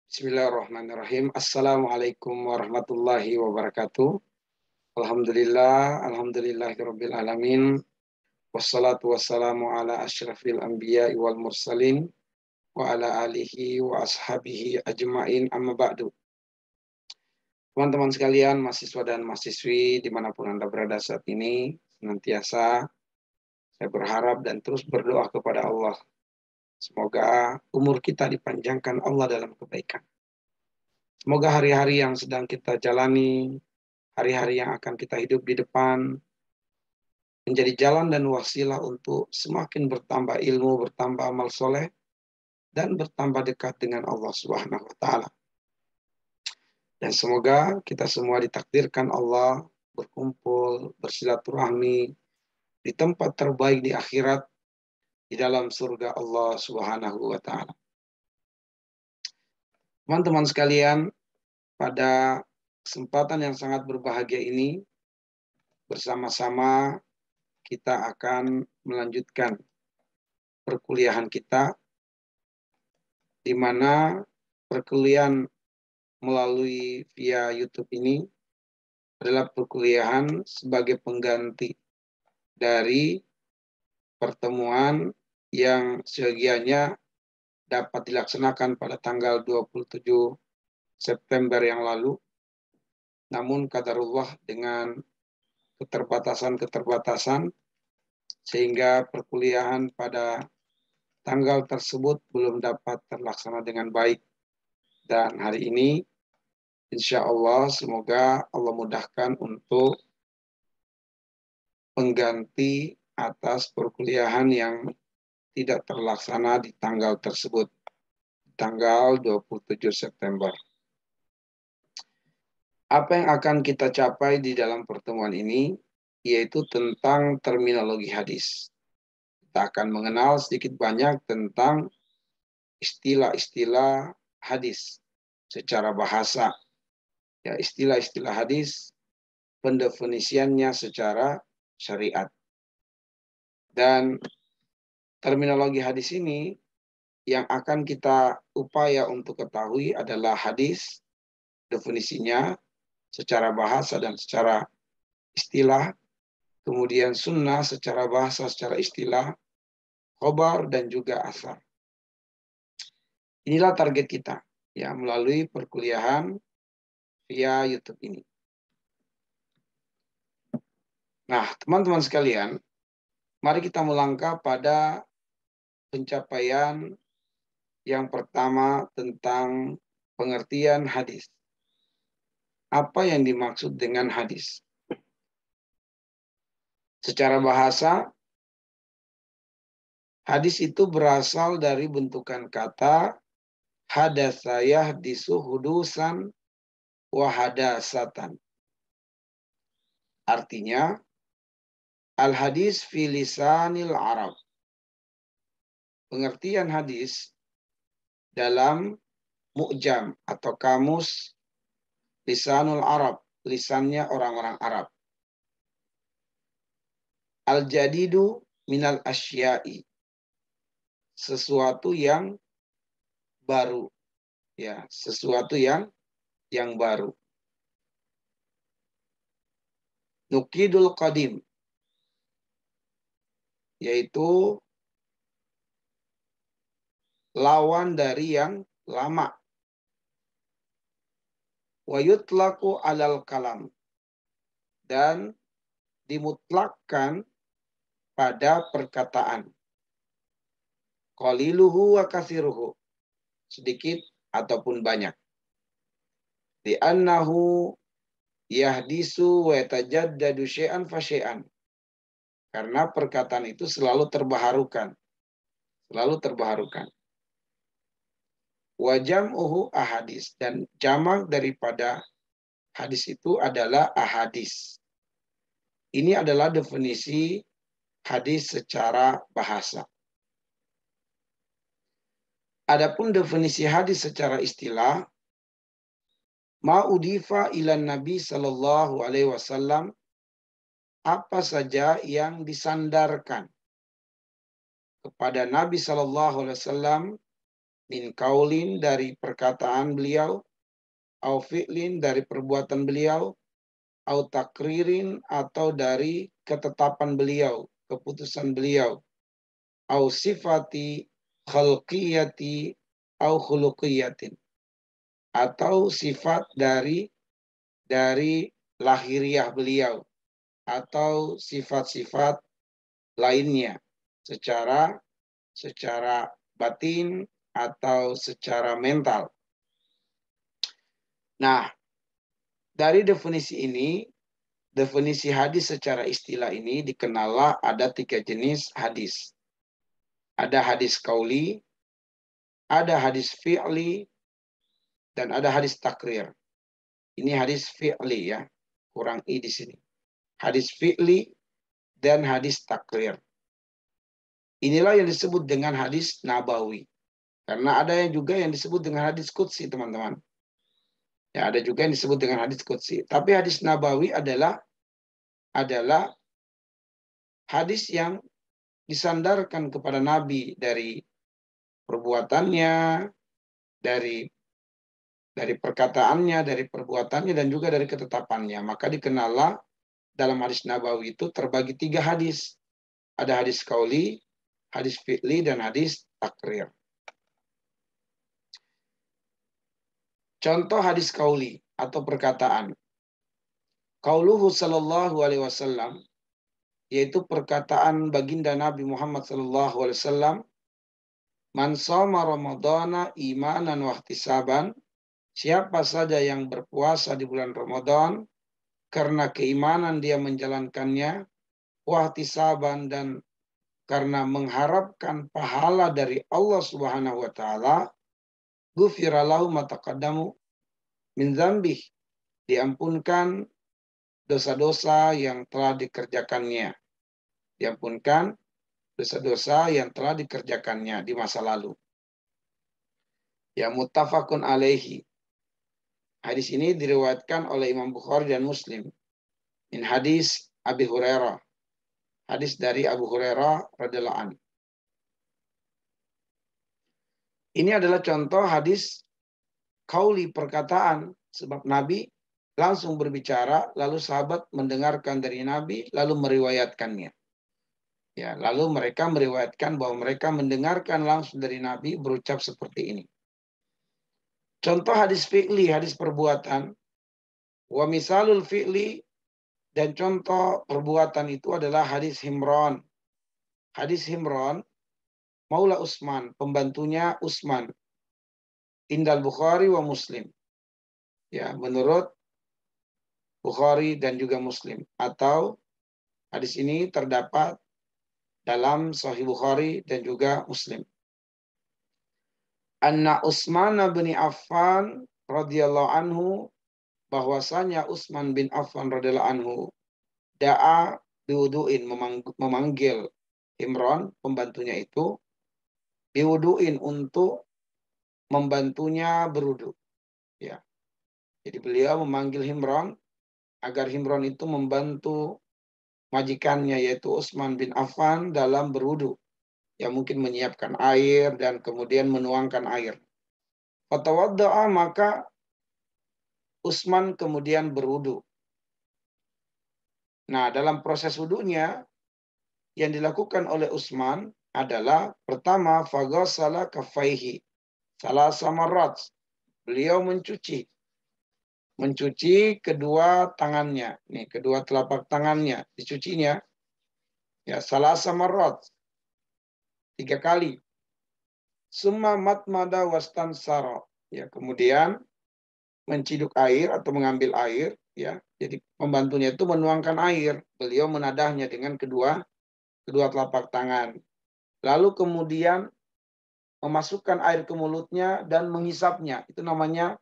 Bismillahirrahmanirrahim. Assalamualaikum warahmatullahi wabarakatuh. Alhamdulillahirabbil alamin. Wassalatu wassalamu ala asyrafil anbiya'i wal mursalin wa ala alihi wa ashabihi ajmain, amma ba'du. Teman-teman sekalian, mahasiswa dan mahasiswi dimanapun Anda berada saat ini, senantiasa saya berharap dan terus berdoa kepada Allah. Semoga umur kita dipanjangkan Allah dalam kebaikan. Semoga hari-hari yang sedang kita jalani, hari-hari yang akan kita hidup di depan, menjadi jalan dan wasilah untuk semakin bertambah ilmu, bertambah amal soleh, dan bertambah dekat dengan Allah Subhanahu wa Ta'ala. Dan semoga kita semua ditakdirkan Allah berkumpul, bersilaturahmi di tempat terbaik di akhirat, di dalam surga Allah Subhanahu wa Ta'ala. Teman-teman sekalian, pada kesempatan yang sangat berbahagia ini, bersama-sama kita akan melanjutkan perkuliahan kita, di mana perkuliahan melalui via YouTube ini adalah perkuliahan sebagai pengganti dari pertemuan yang seyogianya dapat dilaksanakan pada tanggal 27 September yang lalu. Namun qadarullah dengan keterbatasan-keterbatasan sehingga perkuliahan pada tanggal tersebut belum dapat terlaksana dengan baik. Dan hari ini insya Allah semoga Allah mudahkan untuk pengganti atas perkuliahan yang tidak terlaksana di tanggal tersebut, tanggal 27 September. Apa yang akan kita capai di dalam pertemuan ini, yaitu tentang terminologi hadis. Kita akan mengenal sedikit banyak tentang istilah-istilah hadis secara bahasa. Ya, istilah-istilah hadis, pendefinisiannya secara syariat. Dan terminologi hadis ini yang akan kita upaya untuk ketahui adalah hadis, definisinya secara bahasa dan secara istilah, kemudian sunnah secara bahasa, secara istilah, khobar, dan juga asar. Inilah target kita ya melalui perkuliahan via YouTube ini. Nah, teman-teman sekalian, mari kita melangkah pada pencapaian yang pertama tentang pengertian hadis. Apa yang dimaksud dengan hadis? Secara bahasa, hadis itu berasal dari bentukan kata hadatsa yahdisu hudusan wa hadasatan. Artinya, al-hadis fi lisanil Arab. Pengertian hadis dalam mu'jam atau kamus lisanul Arab, lisannya orang-orang Arab. Al-jadidu minal asya'i. Sesuatu yang baru. Ya, sesuatu yang baru. Nukidul qadim. Yaitu lawan dari yang lama. Wa yutlaku alal kalam. Dan dimutlakkan pada perkataan. Qaliluhu wa kathiruhu. Sedikit ataupun banyak. Li'annahu yahdisu wa yatajaddadu syai'an fa syai'an. Karena perkataan itu selalu terbaharukan. Selalu terbaharukan. Wa jam'uhu ahadis. Dan jamak daripada hadis itu adalah ahadis. Ini adalah definisi hadis secara bahasa. Adapun definisi hadis secara istilah, ma'udifa ilan Nabi sallallahu alaihi wasallam, apa saja yang disandarkan kepada Nabi sallallahu alaihi wasallam min kaulin dari perkataan beliau, au fi'lin dari perbuatan beliau, au takririn atau dari ketetapan beliau, keputusan beliau, au sifati khalqiyati au khuluqiyatin, atau sifat dari lahiriah beliau atau sifat-sifat lainnya secara batin atau secara mental. Nah, dari definisi ini, definisi hadis secara istilah ini dikenallah ada 3 jenis hadis. Ada hadis qauli, ada hadis fi'li, dan ada hadis takrir. Ini hadis fi'li ya, kurang i di sini. Hadis fi'li dan hadis takrir. Inilah yang disebut dengan hadis nabawi. Karena ada yang juga yang disebut dengan hadis qudsi, teman-teman. Ya, ada juga yang disebut dengan hadis qudsi. Tapi hadis nabawi adalah hadis yang disandarkan kepada Nabi dari perbuatannya, dari perkataannya, dari perbuatannya, dan juga dari ketetapannya. Maka dikenallah dalam hadis nabawi itu terbagi 3 hadis. Ada hadis qauli, hadis fi'li, dan hadis takrir. Contoh hadis qauli atau perkataan. Qauluhu sallallahu alaihi wasallam, yaitu perkataan baginda Nabi Muhammad sallallahu alaihi wasallam, man shoma ramadhana imanan wa ihtisaban, siapa saja yang berpuasa di bulan Ramadan karena keimanan dia menjalankannya, wa ihtisaban, dan karena mengharapkan pahala dari Allah Subhanahu wa taala, ghufira lahu ma taqaddamu min dzambih, diampunkan dosa-dosa yang telah dikerjakannya. Diampunkan dosa-dosa yang telah dikerjakannya di masa lalu. Ya, muttafaqun alaihi. Hadis ini diriwayatkan oleh Imam Bukhari dan Muslim. Min hadis Abi Hurairah. Hadis dari Abu Hurairah radhiyallahu anhu. Ini adalah contoh hadis qauli, perkataan, sebab Nabi langsung berbicara, lalu sahabat mendengarkan dari Nabi, lalu meriwayatkannya. Ya, lalu mereka meriwayatkan bahwa mereka mendengarkan langsung dari Nabi berucap seperti ini. Contoh hadis fi'li, hadis perbuatan. Wa misalul fi'li, dan contoh perbuatan itu adalah hadis Himran. Hadis Himran, Maula Utsman, pembantunya Utsman. Indal Bukhari wa Muslim. Ya, menurut Bukhari dan juga Muslim. Atau hadis ini terdapat dalam Sahih Bukhari dan juga Muslim. Anna Utsman bin Affan radhiyallahu anhu, bahwasanya Utsman bin Affan radhiyallahu anhu da'a biwudu'in, memanggil Imran, pembantunya itu, biwudu'in, untuk membantunya berwudu. Ya. Jadi beliau memanggil Imran agar Imran itu membantu majikannya yaitu Utsman bin Affan dalam berwudu. Yang mungkin menyiapkan air dan kemudian menuangkan air. Fatawadda'a, maka Utsman kemudian berwudu. Nah, dalam proses wudunya yang dilakukan oleh Utsman adalah pertama, faghasala kaffaihi salasa marrat. Beliau mencuci kedua tangannya. Nih, kedua telapak tangannya dicucinya ya salasa marrat, 3 kali. Summa matmada wastansara. Ya, kemudian menciduk air atau mengambil air, ya. Jadi pembantunya itu menuangkan air, beliau menadahnya dengan kedua telapak tangan. Lalu kemudian memasukkan air ke mulutnya dan menghisapnya. Itu namanya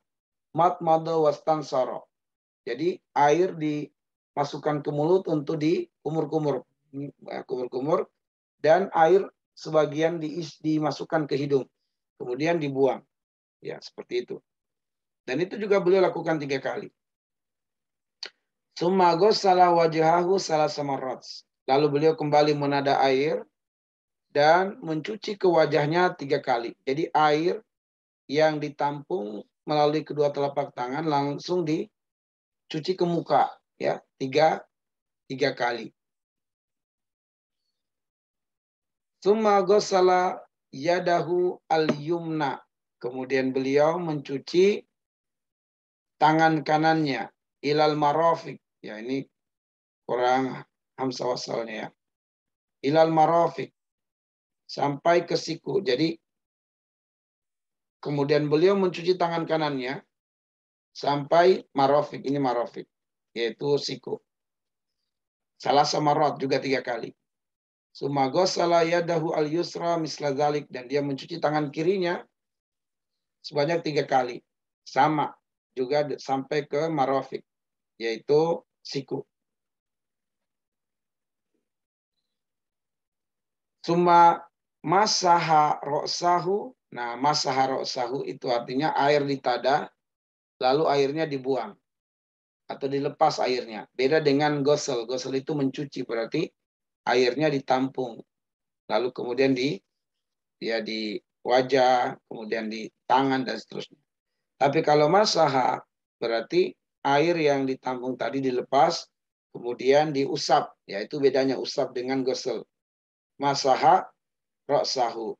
matmada wastansara. Jadi air dimasukkan ke mulut untuk dikumur-kumur, dan air sebagian dimasukkan ke hidung, kemudian dibuang. Ya, seperti itu. Dan itu juga beliau lakukan 3 kali. Summa ghassala wajhahu salasa marrat. Lalu beliau kembali menada air dan mencuci ke wajahnya 3 kali. Jadi air yang ditampung melalui kedua telapak tangan langsung dicuci ke muka, ya, tiga kali. Tsumma ghassala yadahu al-yumna. Kemudian beliau mencuci tangan kanannya ilal marafiq. Ya, ini kurang hamzah wasalnya ya. Ilal marafiq, sampai ke siku. Jadi kemudian beliau mencuci tangan kanannya sampai marafiq. Ini marafiq, yaitu siku. Salah samarat juga 3 kali. Summa ghassala yadahu al-yusra misla dzalik, dan dia mencuci tangan kirinya sebanyak 3 kali. Sama juga sampai ke marafiq, yaitu siku. Summa masaha ra'sahu. Nah, masaha ra'sahu itu artinya air ditada, lalu airnya dibuang atau dilepas airnya. Beda dengan gosel. Gosel itu mencuci, berarti airnya ditampung. Lalu kemudian di wajah, kemudian di tangan, dan seterusnya. Tapi kalau masaha, berarti air yang ditampung tadi dilepas, kemudian diusap. Yaitu bedanya usap dengan gosel. Masaha ra'sahu.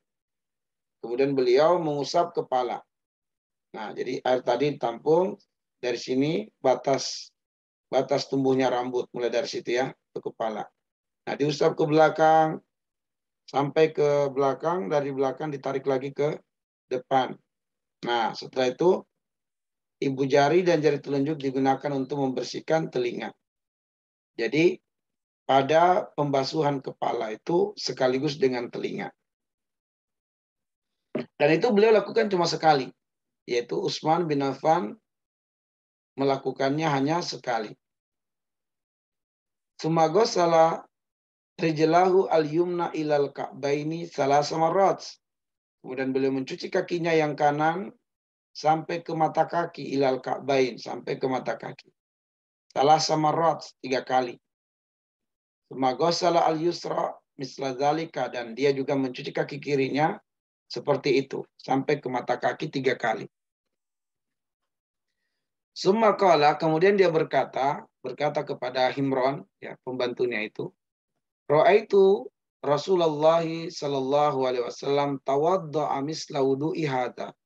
Kemudian beliau mengusap kepala. Nah, jadi air tadi ditampung dari sini, batas tumbuhnya rambut, mulai dari situ ya, ke kepala. Nah, diusap ke belakang, sampai ke belakang, dari belakang ditarik lagi ke depan. Nah, setelah itu, ibu jari dan jari telunjuk digunakan untuk membersihkan telinga. Jadi, pada pembasuhan kepala itu sekaligus dengan telinga. Dan itu beliau lakukan cuma sekali, yaitu Utsman bin Affan melakukannya hanya sekali. Tsumma ghassala rijlahu al-yumna ilal ka'baini salasa marrat. Kemudian beliau mencuci kakinya yang kanan sampai ke mata kaki, ilal ka'bain, sampai ke mata kaki. Salasa marrat, 3 kali. Tsumma ghassala al-yusra misla dzalika, dan dia juga mencuci kaki kirinya seperti itu, sampai ke mata kaki 3 kali. Summa qala, kemudian dia berkata kepada Himron, ya, pembantunya itu, ra'aitu Rasulullah sallallahu alaihi wasallam tawadda'a misla wudu'i hadza.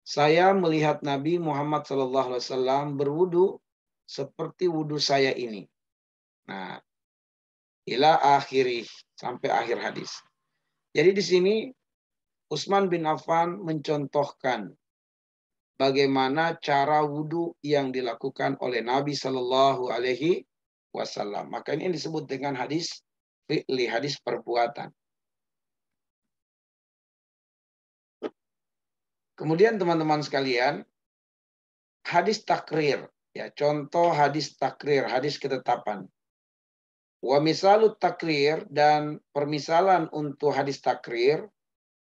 Saya melihat Nabi Muhammad sallallahu alaihi wasallam berwudu seperti wudu saya ini. Nah, ila akhiri, sampai akhir hadis. Jadi di sini Utsman bin Affan mencontohkan bagaimana cara wudu yang dilakukan oleh Nabi Shallallahu Alaihi Wasallam. Maka ini disebut dengan hadis fi'li, hadis perbuatan. Kemudian teman-teman sekalian, hadis takrir, ya, contoh hadis takrir, hadis ketetapan. Wa misalut takrir, dan permisalan untuk hadis takrir,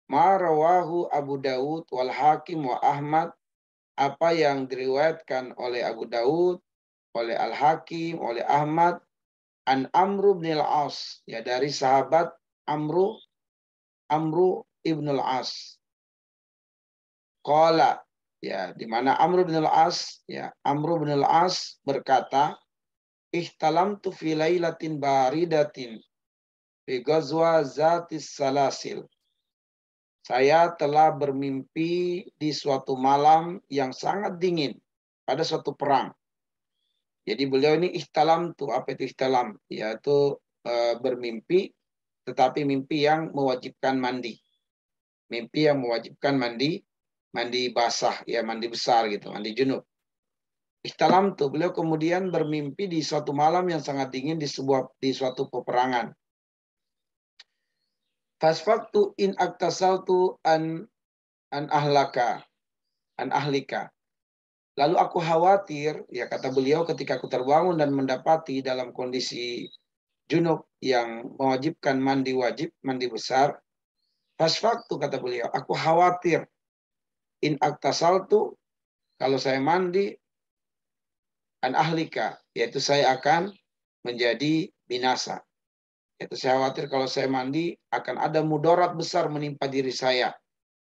ma rawahu Abu Dawud wal Hakim wa Ahmad, apa yang diriwayatkan oleh Abu Dawud, oleh Al-Hakim, oleh Ahmad, an Amru bin al-As, ya, dari sahabat Amru ibn al-As. Qala, ya, di mana Amru bin al-As, ya, Amru bin al-As berkata, ihtalamtu fi lailatin baridatin fi ghazwa zatis salasil. Saya telah bermimpi di suatu malam yang sangat dingin pada suatu perang. Jadi beliau ini ihtalam tuh, apa itu ihtalam? Yaitu bermimpi, tetapi mimpi yang mewajibkan mandi. Mimpi yang mewajibkan mandi basah, ya, mandi besar gitu, mandi junub. Ihtalam tuh, beliau kemudian bermimpi di suatu malam yang sangat dingin di suatu peperangan. Fasfaktu in aktasaltu an ahlika. Lalu aku khawatir, ya, kata beliau, ketika aku terbangun dan mendapati dalam kondisi junub yang mewajibkan mandi wajib, mandi besar. Fasfaktu, kata beliau, aku khawatir, in aktasaltu, kalau saya mandi, an ahlika, yaitu saya akan menjadi binasa. Yaitu saya khawatir kalau saya mandi akan ada mudarat besar menimpa diri saya.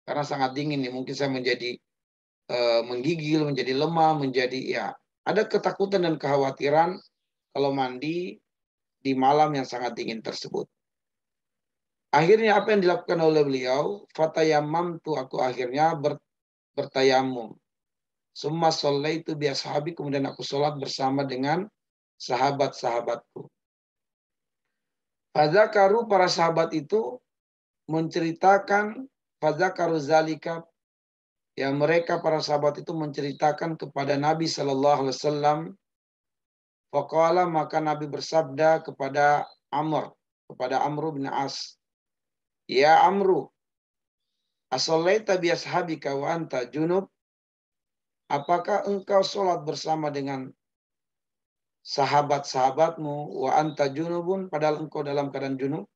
karena sangat dingin nih, mungkin saya menjadi menggigil, menjadi lemah, menjadi ya ada ketakutan dan kekhawatiran kalau mandi di malam yang sangat dingin tersebut. Akhirnya apa yang dilakukan oleh beliau? Fatayamam tu, aku akhirnya bertayamum. Summa shallaitu bi ashabi, kemudian aku sholat bersama dengan sahabat-sahabatku. Fadzakaru, para sahabat itu menceritakan, fadzakaru zalika, ya mereka para sahabat itu menceritakan kepada Nabi sallallahu alaihi wasallam. Faqala, maka Nabi bersabda kepada Amr bin As, ya Amru, asallaita bi ashabika wa anta junub? Apakah engkau sholat bersama dengan sahabat-sahabatmu wa anta junubun, padahal engkau dalam keadaan junub?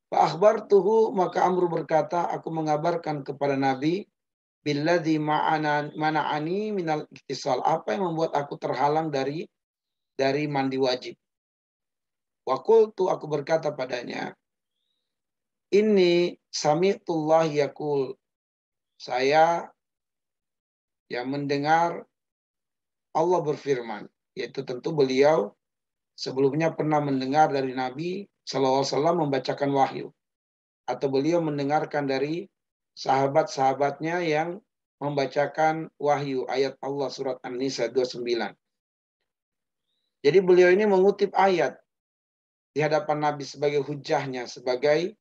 Fa akhbartuhu, maka Amr berkata, aku mengabarkan kepada Nabi, billadzi mana'ani minal iktisal, apa yang membuat aku terhalang dari mandi wajib. Wa qultu, aku berkata padanya, ini sami'tullah yaqul, saya yang mendengar Allah berfirman, yaitu tentu beliau sebelumnya pernah mendengar dari Nabi sallallahu alaihi wasallam membacakan wahyu, atau beliau mendengarkan dari sahabat-sahabatnya yang membacakan wahyu ayat Allah surat An-Nisa 29. Jadi beliau ini mengutip ayat di hadapan Nabi sebagai hujahnya, sebagai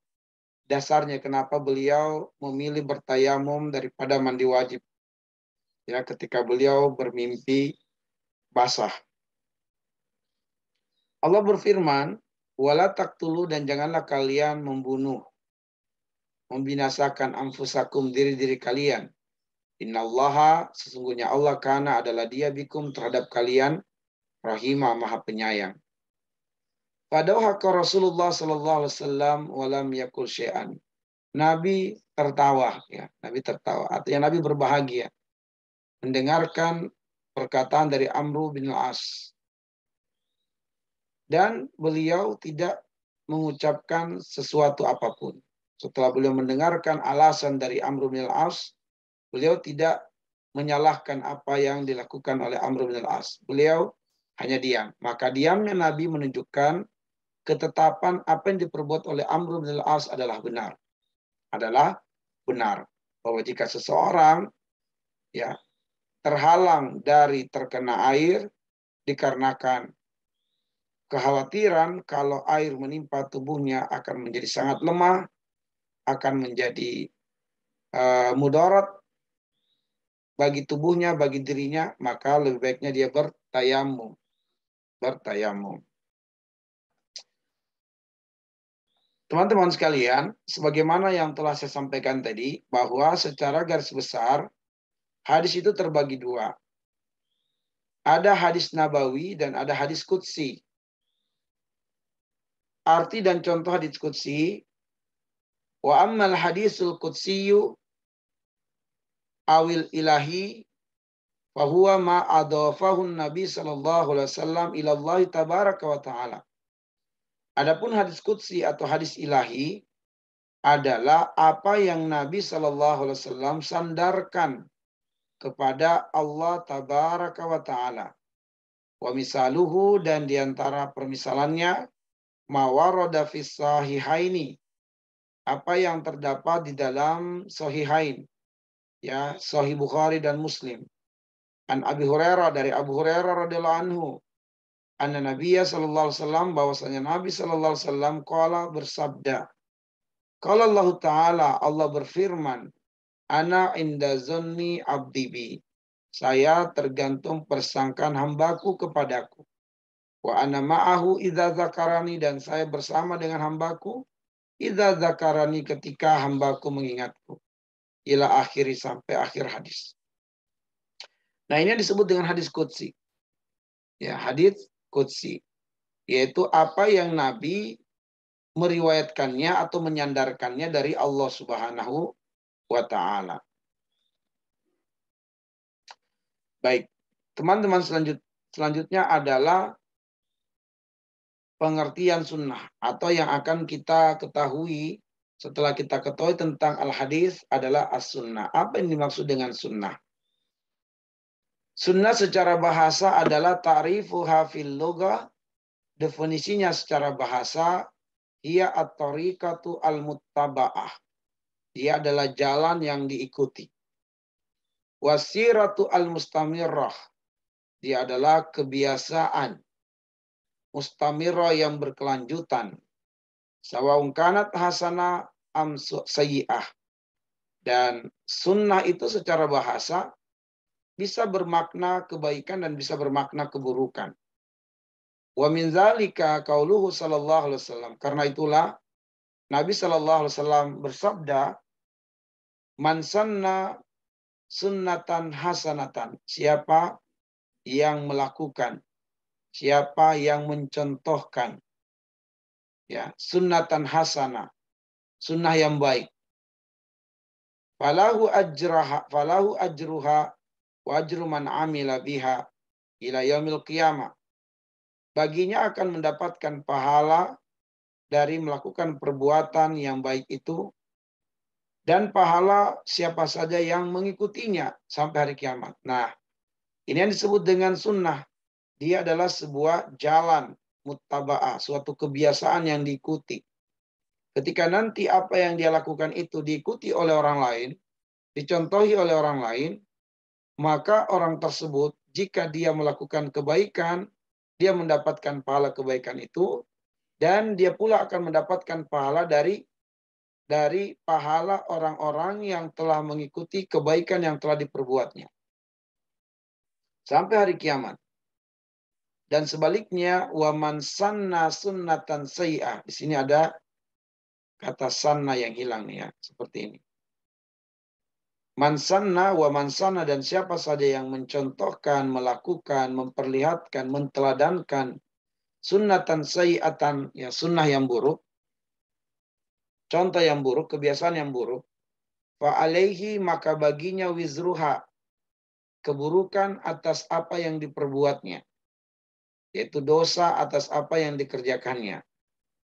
dasarnya kenapa beliau memilih bertayamum daripada mandi wajib. Ya, ketika beliau bermimpi basah. Allah berfirman, wala taqtulu, dan janganlah kalian membunuh, membinasakan anfusakum, diri-diri kalian. Innallaha, sesungguhnya Allah, kana, adalah dia, bikum, terhadap kalian, rahimah, maha penyayang. Fadauhaka Rasulullah sallallahu alaihi wasallam walam yakul syai'an. Nabi tertawa, ya. Nabi tertawa, artinya Nabi berbahagia mendengarkan perkataan dari Amr bin As. Dan beliau tidak mengucapkan sesuatu apapun. Setelah beliau mendengarkan alasan dari Amr bin As, beliau tidak menyalahkan apa yang dilakukan oleh Amr bin As. Beliau hanya diam. Maka diamnya Nabi menunjukkan ketetapan apa yang diperbuat oleh Amr bin As adalah benar. Bahwa jika seseorang ya terhalang dari terkena air dikarenakan kekhawatiran kalau air menimpa tubuhnya akan menjadi sangat lemah, akan menjadi mudarat bagi tubuhnya, bagi dirinya, maka lebih baiknya dia bertayamum. Teman-teman sekalian, sebagaimana yang telah saya sampaikan tadi, bahwa secara garis besar hadis itu terbagi dua. Ada hadis nabawi dan ada hadis qudsi. Arti dan contoh hadis qudsi, wa ammal hadisul qudsiyu awil ilahi fahuwa ma adafahu Nabi sallallahu alaihi wasallam ila Allah tabaraka wa taala. Adapun hadis qudsi atau hadis ilahi adalah apa yang Nabi sallallahu alaihi wasallam sandarkan kepada Allah tabaraka wa taala. Wa misaluhu, dan diantara permisalannya, ma warada fis sahihaini, apa yang terdapat di dalam sahihain, ya, Sahih Bukhari dan Muslim. An Abi Hurairah, dari Abu Hurairah radhiyallahu anhu, anna Nabiyya sallallahu alaihi wasallam, bahwasanya Nabi sallallahu alaihi wasallam qala, bersabda, qala Allah taala, Allah berfirman, ana inda zanni abdi bi, saya tergantung persangkaan hambaku kepadaku. Wa ana ma'ahu idza zakarani, dan saya bersama dengan hambaku idza zakarani, ketika hambaku mengingatku. Ila akhiri, sampai akhir hadis. Nah, ini disebut dengan hadis qudsi. Ya, hadis qudsi, yaitu apa yang Nabi meriwayatkannya atau menyandarkannya dari Allah Subhanahu wa taala. Baik, teman-teman, selanjutnya adalah pengertian sunnah, atau yang akan kita ketahui setelah kita ketahui tentang al-hadis adalah as-sunnah. Apa yang dimaksud dengan sunnah? Sunnah secara bahasa adalah ta'rifuha fil lughah. Definisinya secara bahasa, ia at-tariqatu al-muttaba'ah. Dia adalah jalan yang diikuti. Wasiratu al-mustamirrah. Dia adalah kebiasaan mustamirrah yang berkelanjutan. Sawa'un kanat hasana am sayyi'ah. Dan sunnah itu secara bahasa bisa bermakna kebaikan dan bisa bermakna keburukan. Wa min dzalika qauluhu sallallahu alaihi wasallam. Karena itulah Nabi sallallahu alaihi wasallam bersabda, "Man sanna sunnatan hasanatan." Siapa yang melakukan, siapa yang mencontohkan ya, sunnatan hasanah, sunnah yang baik. Falahu ajruha wa ajru man amila biha ila yaumil qiyamah. Baginya akan mendapatkan pahala dari melakukan perbuatan yang baik itu dan pahala siapa saja yang mengikutinya sampai hari kiamat. Nah, ini yang disebut dengan sunnah. Dia adalah sebuah jalan muttaba'ah, suatu kebiasaan yang diikuti. Ketika nanti apa yang dia lakukan itu diikuti oleh orang lain, dicontohi oleh orang lain, maka orang tersebut jika dia melakukan kebaikan, dia mendapatkan pahala kebaikan itu, dan dia pula akan mendapatkan pahala dari pahala orang-orang yang telah mengikuti kebaikan yang telah diperbuatnya. Sampai hari kiamat. Dan sebaliknya, wa man sanna sunnatan sayyi'ah. Di sini ada kata sanna yang hilang nih ya, seperti ini. Man sanna wa man sanna, dan siapa saja yang mencontohkan, melakukan, memperlihatkan, menteladankan sunnatan sayyi'atan, ya sunnah yang buruk, contoh yang buruk, kebiasaan yang buruk, fa alaihi, maka baginya wizruha, keburukan atas apa yang diperbuatnya, yaitu dosa atas apa yang dikerjakannya.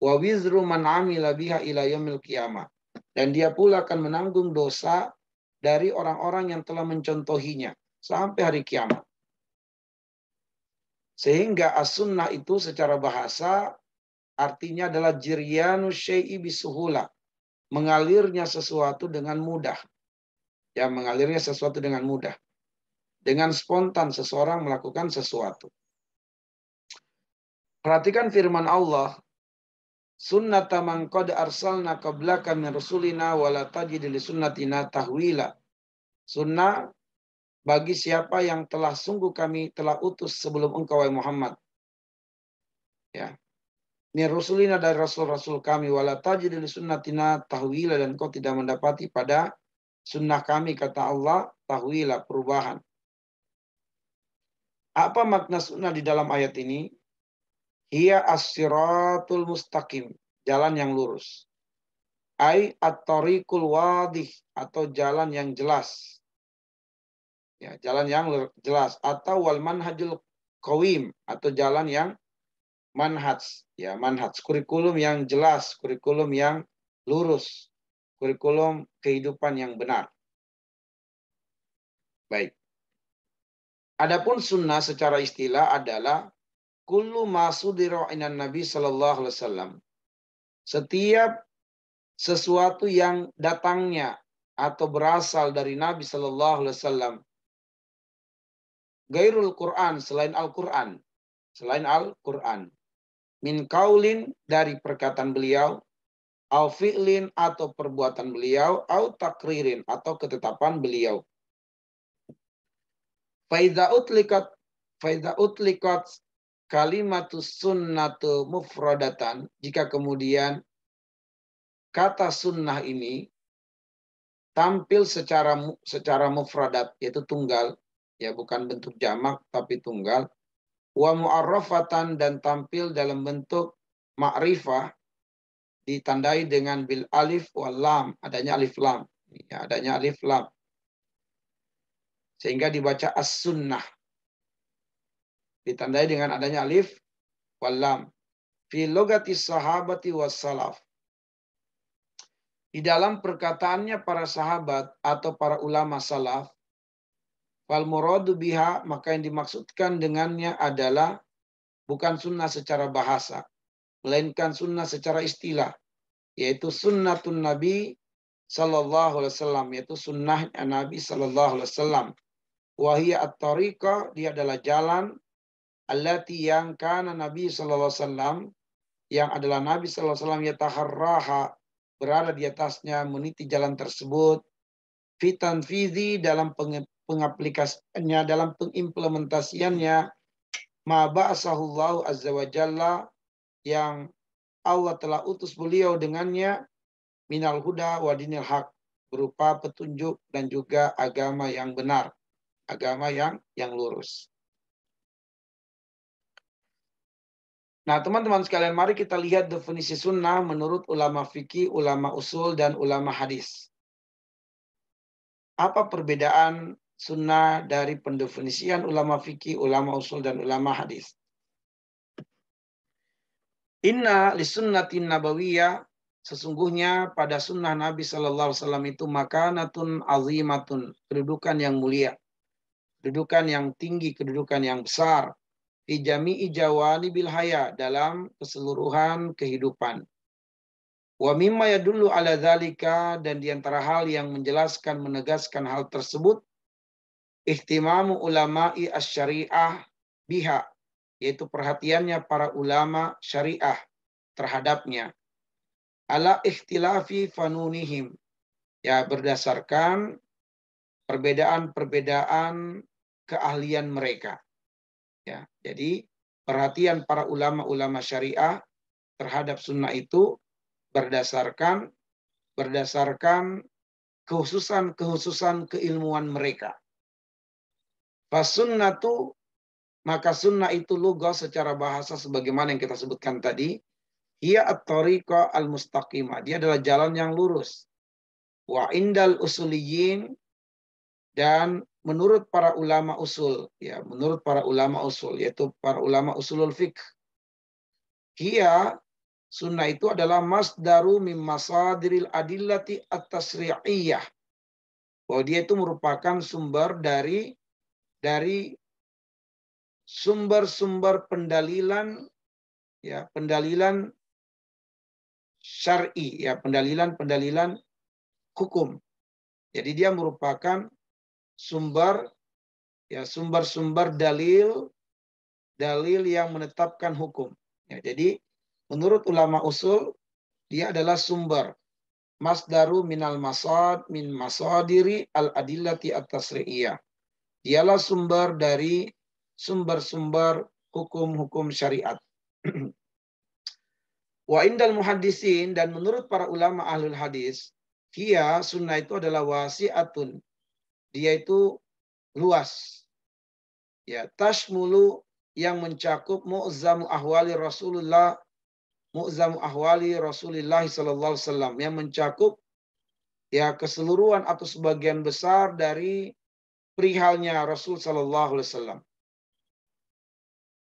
Wa wizru man amila biha ila yaumil qiyamah, dan dia pula akan menanggung dosa dari orang-orang yang telah mencontohinya sampai hari kiamat. Sehingga as-sunnah itu secara bahasa artinya adalah jiryanu syai'i bisuhula, mengalirnya sesuatu dengan mudah. Ya, mengalirnya sesuatu dengan mudah. Dengan spontan seseorang melakukan sesuatu. Perhatikan firman Allah, sunnata man qad arsalna qablaka min rusulina wa la tajid li sunnatina tahwila. Sunnah bagi siapa yang telah sungguh kami telah utus sebelum engkau wahai Muhammad. Ya. Min rusulina, dari rasul-rasul kami, wa la tajid li sunnatina tahwila, dan kau tidak mendapati pada sunnah kami, kata Allah, tahwila, perubahan. Apa makna sunnah di dalam ayat ini? Hiya as-siratul mustaqim, jalan yang lurus. Ai at-tariqul wadih, atau jalan yang jelas. Ya, jalan yang jelas, atau wal manhajul qawim, atau jalan yang manhaj, ya manhaj, kurikulum yang jelas, kurikulum yang lurus, kurikulum kehidupan yang benar. Baik. Adapun sunnah secara istilah adalah kullu ma sudira inan Nabi sallallahu alaihi wasallam. Setiap sesuatu yang datangnya atau berasal dari Nabi sallallahu alaihi wasallam, gairul Quran, selain Al-Quran, selain Al-Quran, min kaulin, dari perkataan beliau, au fi'lin, atau perbuatan beliau, au takririn, atau ketetapan beliau. Faidha utlikat kalimatus sunnatu mufradatan, jika kemudian kata sunnah ini tampil secara mufradat, yaitu tunggal, ya bukan bentuk jamak tapi tunggal, wa mu'arrafatan, dan tampil dalam bentuk ma'rifah, ditandai dengan bil alif wal lam, adanya alif lam, ya, adanya alif lam, sehingga dibaca as-sunnah, ditandai dengan adanya alif wal lam, fi logati sahabati was salaf, Di dalam perkataannya para sahabat atau para ulama salaf, fal muradu biha, maka yang dimaksudkan dengannya adalah bukan sunnah secara bahasa, melainkan sunnah secara istilah, yaitu sunnatun Nabi sallallahu alaihi wasallam, yaitu sunnahnya Nabi sallallahu alaihi wasallam. Wahia at-tariqah, dia adalah jalan allati yang kana Nabi sallallahu alaihi wasallam, yang adalah Nabi sallallahu alaihi wasallam yataharraha, berada di atasnya, meniti jalan tersebut, fitan fizi, dalam pengaplikasiannya, dalam pengimplementasiannya, ma ba'asahullahu azza wa jalla, yang Allah telah utus beliau dengannya, minal huda wa dinil haq, berupa petunjuk dan juga agama yang benar, agama yang lurus. Nah, teman-teman sekalian, mari kita lihat definisi sunnah menurut ulama fikih, ulama usul, dan ulama hadis. Apa perbedaan sunnah dari pendefinisian ulama fikih, ulama usul, dan ulama hadis? Inna li sunnatin nabawiyah, sesungguhnya pada sunnah Nabi Sallallahu Alaihi Wasallam itu makanatun azimatun, kedudukan yang mulia, kedudukan yang tinggi, kedudukan yang besar, fi jami'i jawanibil haya, dalam keseluruhan kehidupan. Wa mimma yadullu ala dzalika, dan di antara hal yang menjelaskan, menegaskan hal tersebut, ihtimamu ulama'i asy-syari'ah biha, yaitu perhatiannya para ulama syariah terhadapnya, ala ikhtilafi fanunihim, ya berdasarkan perbedaan-perbedaan keahlian mereka. Ya, jadi perhatian para ulama-ulama syariah terhadap sunnah itu berdasarkan kehususan keilmuan mereka. Fasunnatu, maka sunnah itu lugah secara bahasa sebagaimana yang kita sebutkan tadi, hiya at-tariqah al-mustaqimah, dia adalah jalan yang lurus. Wa indal usuliyin, dan menurut para ulama usul, ya, menurut para ulama usul, yaitu para ulama usulul fiqh, hiya, sunnah itu adalah masdaru min masadiril adillati at-tasri'iyah, bahwa dia itu merupakan sumber dari sumber-sumber pendalilan, ya, pendalilan syar'i, ya, pendalilan hukum. Jadi dia merupakan sumber dalil yang menetapkan hukum. Ya, jadi menurut ulama usul, dia adalah sumber, masdaru minal min masadiri al adillati at-tasri'iyah. Dialah sumber dari sumber-sumber hukum-hukum syariat. Wa indal muhaddisin, dan menurut para ulama ahlul hadis, hiya, sunnah itu adalah wasi'atun, dia itu luas, ya, tashmulu, yang mencakup mu'zamu ahwali Rasulullah sallallahu alaihi wasallam, yang mencakup, ya, keseluruhan atau sebagian besar dari perihalnya Rasul sallallahu alaihi wasallam.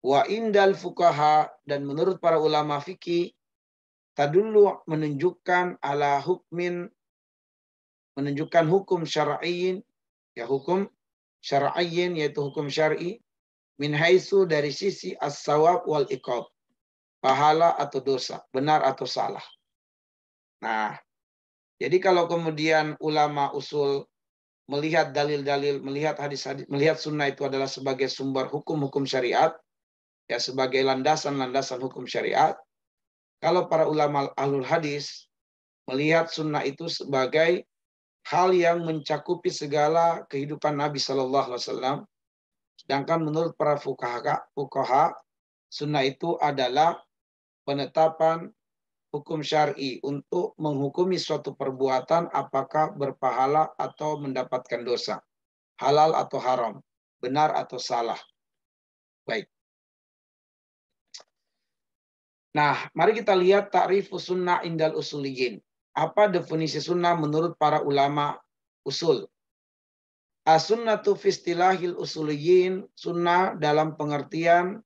Wa indal fuqaha, dan menurut para ulama fikih, tadullu, menunjukkan ala hukmin, menunjukkan hukum syar'iyyin, ya, hukum syar'iyyin, yaitu hukum syar'i, min haitsu, dari sisi as-sawab wal iqab, pahala atau dosa, benar atau salah. Nah, jadi kalau kemudian ulama usul melihat dalil-dalil, melihat hadis-hadis, melihat sunnah itu adalah sebagai sumber hukum-hukum syariat, ya, sebagai landasan-landasan hukum syariat. Kalau para ulama ahlul hadis melihat sunnah itu sebagai hal yang mencakupi segala kehidupan Nabi Shallallahu Alaihi Wasallam. Sedangkan menurut para fuqaha, sunnah itu adalah penetapan hukum syar'i untuk menghukumi suatu perbuatan apakah berpahala atau mendapatkan dosa, halal atau haram, benar atau salah. Baik. Nah, mari kita lihat ta'rifus sunnah indal usuliyin. Apa definisi sunnah menurut para ulama usul? As-sunnatu fi istilahil usuliyin, sunnah dalam pengertian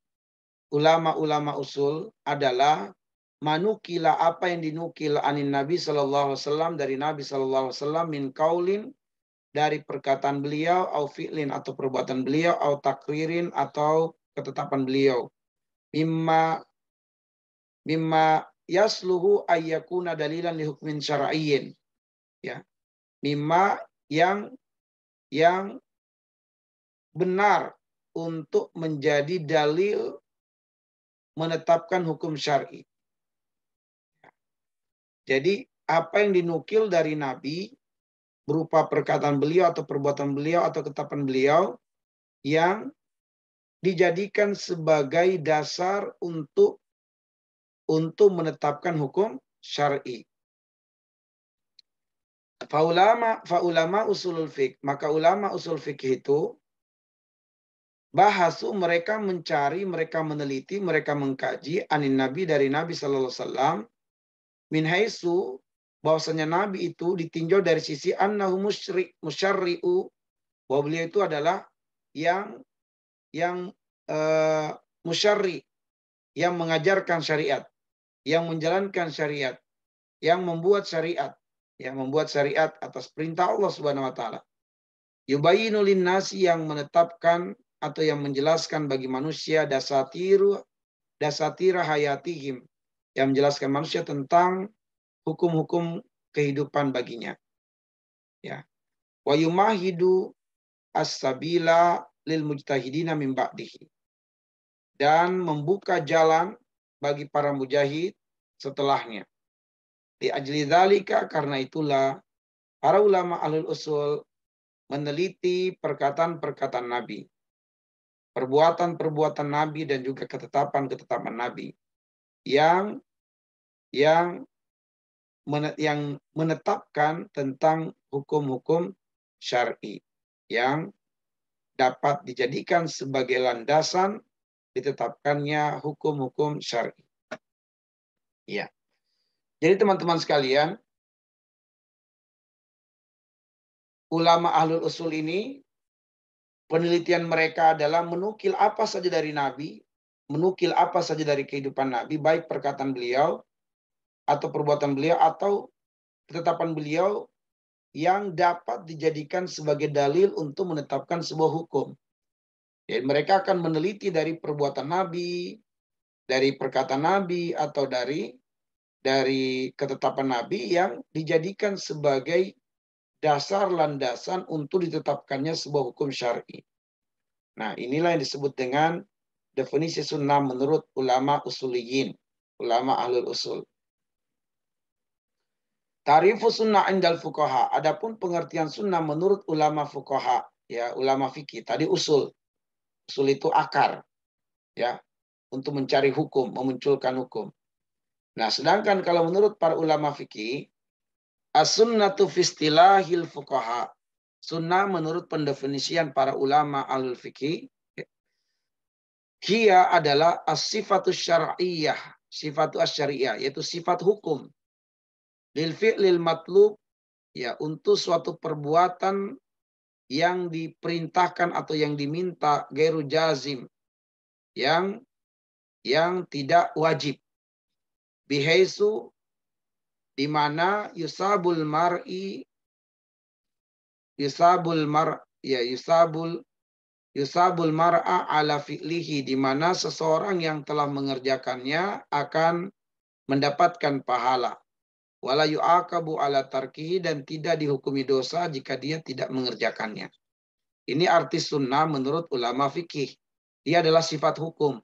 ulama-ulama usul adalah manukila, apa yang dinukil anin Nabi sallallahu alaihi wasallam, dari Nabi sallallahu alaihi wasallam, min qaulin, dari perkataan beliau, au fi'lin, atau perbuatan beliau, au takririn, atau ketetapan beliau, mimma yasluhu ayyakuna dalilan li hukmin syar'iyyin, ya, mimma yang benar untuk menjadi dalil menetapkan hukum syar'i. Jadi apa yang dinukil dari Nabi berupa perkataan beliau atau perbuatan beliau atau ketetapan beliau yang dijadikan sebagai dasar untuk menetapkan hukum syar'i. Faulama usulul fiqh, maka ulama usul fikih itu bahasu, mereka mencari, mereka meneliti, mereka mengkaji anin Nabi, dari Nabi sallallahu alaihi wasallam, min haitsu, bahwasanya Nabi itu ditinjau dari sisi annahu musyarri'u, bahwa beliau itu adalah yang musyarri, yang mengajarkan syariat, yang menjalankan syariat, yang membuat syariat, atas perintah Allah Subhanahu wa taala. Yubayyinu linnasi, yang menetapkan atau yang menjelaskan bagi manusia dasatira hayatihim, yang menjelaskan manusia tentang hukum-hukum kehidupan baginya. Ya. Wa yumahidu as-sabila lil mujtahidina min ba'dihi, dan membuka jalan bagi para mujahid setelahnya. Di ajli dzalika, karena itulah para ulama ahlul usul meneliti perkataan-perkataan Nabi, perbuatan-perbuatan Nabi, dan juga ketetapan-ketetapan Nabi yang menetapkan tentang hukum-hukum syar'i yang dapat dijadikan sebagai landasan ditetapkannya hukum-hukum syar'i. Ya. Jadi teman-teman sekalian, ulama ahlul usul ini penelitian mereka adalah menukil apa saja dari Nabi, menukil apa saja dari kehidupan Nabi, baik perkataan beliau atau perbuatan beliau atau ketetapan beliau yang dapat dijadikan sebagai dalil untuk menetapkan sebuah hukum. Jadi mereka akan meneliti dari perbuatan Nabi, dari perkataan Nabi, atau dari ketetapan Nabi yang dijadikan sebagai dasar landasan untuk ditetapkannya sebuah hukum syar'i. Nah, inilah yang disebut dengan definisi sunnah menurut ulama usuliyin, ulama ahlul usul. Ta'rifus sunnah indal fuqaha, adapun pengertian sunnah menurut ulama fuqaha, ya, ulama fikih. Tadi usul. Usul itu akar, ya, untuk mencari hukum, memunculkan hukum. Nah, sedangkan kalau menurut para ulama fikih, as-sunnatu fi istilahil fuqaha, sunnah menurut pendefinisian para ulama ahlul fikih, hiya adalah as-sifatu syar'iyyah, sifatu asy-syari'iyah, yaitu sifat hukum, lil fi'lil matlub, ya, untuk suatu perbuatan yang diperintahkan atau yang diminta, gairu jazim, yang tidak wajib, bihaisu, di mana yusabul mar'a ala fi'lihi, di mana seseorang yang telah mengerjakannya akan mendapatkan pahala, wala yu'aqabu ala tarkihi, dan tidak dihukumi dosa jika dia tidak mengerjakannya. Ini arti sunnah menurut ulama fikih. Dia adalah sifat hukum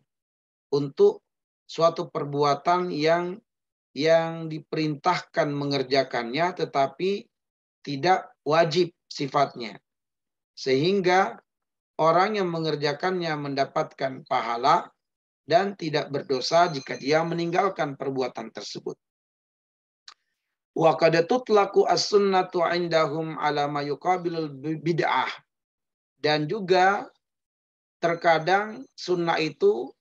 untuk suatu perbuatan yang diperintahkan mengerjakannya tetapi tidak wajib sifatnya, sehingga orang yang mengerjakannya mendapatkan pahala dan tidak berdosa jika dia meninggalkan perbuatan tersebut. Wa qad tutlaqu as-sunnatu 'indahum 'ala ma yuqabilul bid'ah, dan juga terkadang sunnah itu